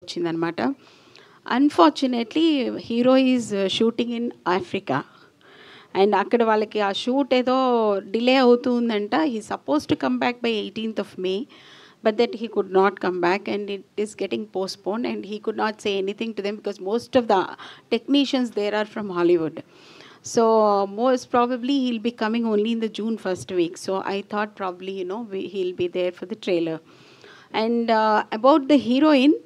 వచ్చిందనమాట. Unfortunately hero is shooting in Africa and అక్కడ వాళ్ళకి ఆ షూట్ ఏదో డిలే అవుతుందంట. He suppose to come back by 18th of May, but that he could not come back and it is getting postponed and he could not say anything to them because most of the technicians there are from Hollywood. So most probably he'll be coming only in the June first week. So I thought probably, he'll be there for the trailer. And about the heroine,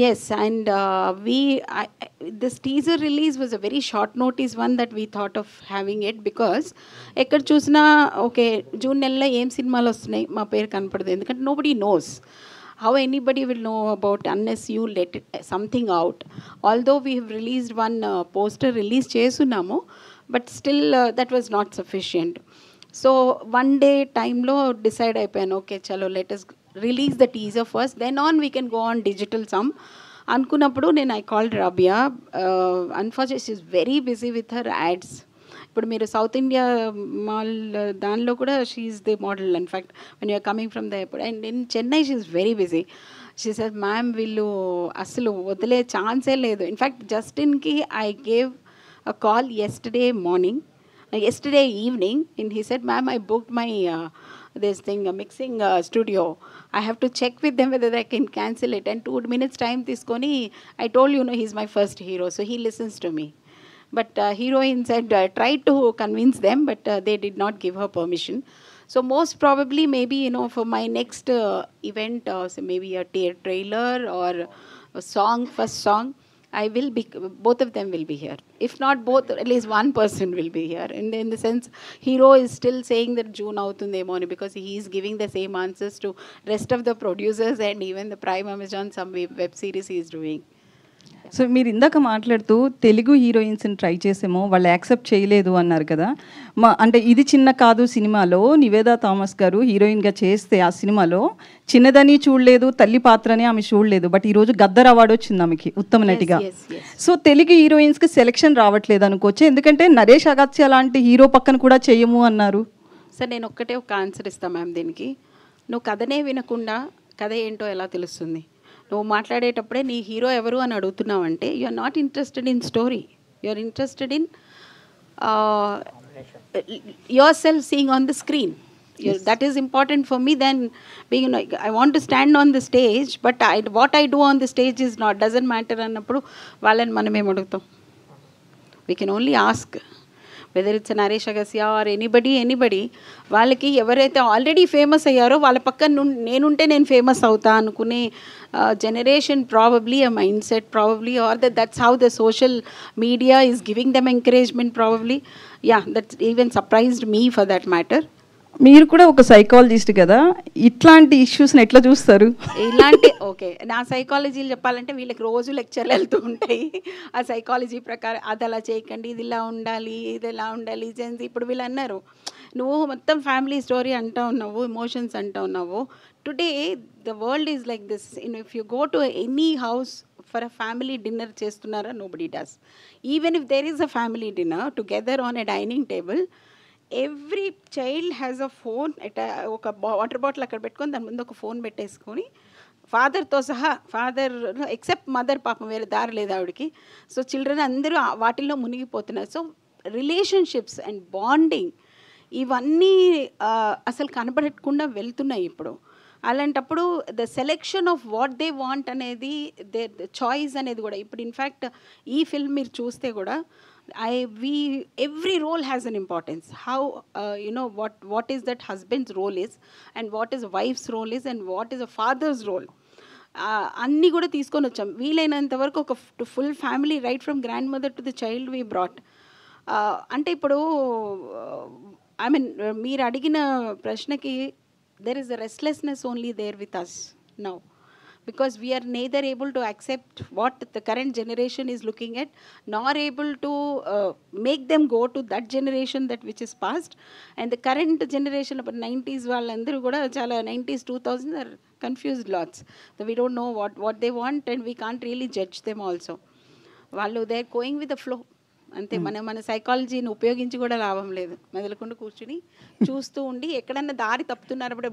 yes, and this teaser release was a very short notice one that we thought of having it because ఎక్కడ చూసినా okay June నెలలో ఏం సినిమాలు వస్తున్నాయి మా పేరు కనపడదు, ఎందుకంటే nobody nose how anybody will know about unless you let it, something out. Although we have released one poster release చేస్తున్నాము, but still that was not sufficient. So one day time lo decide అయిపోయాను, okay chalo let us release the teaser first, then on we can go on digital some అనుకున్నప్పుడు నేను I called Rabiya. Unfortunately she is very busy with her ads. ఇప్పుడు మీరు south India mall దానిలో కూడా she is the model in fact when you're coming from the airport. And in Chennai she is very busy. She said ma'am వీళ్ళు అసలు వదిలే ఛాన్సే లేదు. In fact జస్టిన్కి I gave a call yesterday evening and he said, ma'am, I booked my this thing mixing studio. I have to check with them whether they can cancel it, and 2 minutes time tiskoni I told he's my first hero, so he listens to me. But heroine said tried to convince them, but they did not give her permission. So most probably maybe for my next event, so maybe a trailer or a song, first song, I will be, both of them will be here. If not both, at least one person will be here. And in the sense, hero is still saying that June avutundemo because he is giving the same answers to rest of the producers and even the Prime Amazon some web series he is doing. So మీరు ఇందాక మాట్లాడుతూ Telugu హీరోయిన్స్ని try చేసేమో వాళ్ళు accept చేయలేదు అన్నారు కదా. అంటే ఇది చిన్న కాదు సినిమాలో నివేదా థామస్ గారు హీరోయిన్గా చేస్తే ఆ సినిమాలో చిన్నదని చూడలేదు, తల్లి పాత్రని ఆమె చూడలేదు, బట్ ఈరోజు గద్దర్ అవార్డు వచ్చింది ఆమెకి ఉత్తమ నటిగా. సో తెలుగు హీరోయిన్స్కి సెలెక్షన్ రావట్లేదు అనుకోవచ్చు, ఎందుకంటే నరేష్ అగత్య లాంటి హీరో పక్కన కూడా చేయము అన్నారు. సార్ నేను ఒక్కటే ఒక ఆన్సర్ ఇస్తాను మ్యామ్ దీనికి. నువ్వు కథనే వినకుండా కథ ఏంటో ఎలా తెలుస్తుంది? నువ్వు మాట్లాడేటప్పుడే నీ హీరో ఎవరు అని అడుగుతున్నావు అంటే you are not interested in story, you are interested in your self seeing on the screen. That is important for me than being, I want to stand on the stage, but what I do on the stage is not, doesn't matter అన్నప్పుడు వాళ్ళని మనం ఏం అడుగుతాం? We can only ask whether it's a Naresh Agassia or anybody. వాళ్ళకి ఎవరైతే already famous అయ్యారో వాళ్ళ పక్కన నేనుంటే నేను ఫేమస్ అవుతా అనుకునే generation, probably a mindset, probably, or that's how the social media is giving them encouragement, probably. Yeah, that's even surprised me for that matter. మీరు కూడా ఒక సైకాలజిస్ట్ కదా, ఇట్లాంటి ఇష్యూస్ని ఎట్లా చూస్తారు? ఇలాంటి ఓకే, నా సైకాలజీలు చెప్పాలంటే వీళ్ళకి రోజు లెక్చర్లు వెళ్తూ ఉంటాయి. ఆ సైకాలజీ ప్రకారం అది అలా చేయకండి, ఇది ఇలా ఉండాలి, ఇది ఎలా ఉండాలి, జెన్స్. ఇప్పుడు వీళ్ళు అన్నారు నువ్వు మొత్తం ఫ్యామిలీ స్టోరీ అంటూ ఉన్నావు, ఎమోషన్స్ అంటూ ఉన్నావు. Today the world is like this. If you go to any house for a family dinner చేస్తున్నారా? Nobody does. Even if there is a family dinner together on a dining table, every child has a phone. ఒక water bottle అక్కడ పెట్టుకొని దాని ముందు ఒక phone పెట్టేసుకొని ఫాదర్తో సహా, father except mother పాపం వేరే దారి లేదు ఆవిడకి. సో చిల్డ్రన్ అందరూ వాటిల్లో మునిగిపోతున్నారు. సో రిలేషన్షిప్స్ అండ్ బాండింగ్ ఇవన్నీ అసలు కనబడకుండా వెళ్తున్నాయి ఇప్పుడు. అలాంటప్పుడు the selection of what they want అనేది, ద చాయిస్ అనేది కూడా ఇప్పుడు ఇన్ఫ్యాక్ట్ ఈ ఫిల్మ్ మీరు చూస్తే కూడా every role has an importance. How what is that husband's role is, and what is a wife's role is, and what is a father's role. అన్నీ కూడా తీసుకొని వచ్చాం. వీలైనంత వరకు ఒక full family right from grand mother to the child we brought. అంటే ఇప్పుడు I mean మీరు అడిగిన ప్రశ్నకి there is a restlessness only there with us now, because we are neither able to accept what the current generation is looking at, nor able to make them go to that generation that which is past. And the current generation about 90s వాళ్ళందరూ కూడా చాలా 90s 2000s are confused lots. So we don't know what they want, and we can't really judge them also. వాళ్ళు they are going with the flow. అంతే. మన సైకాలజీని ఉపయోగించి కూడా లాభం లేదు. మెదలకుండా కూర్చుని చూస్తూ ఉండి ఎక్కడన్నా దారి తప్పుతున్నప్పుడు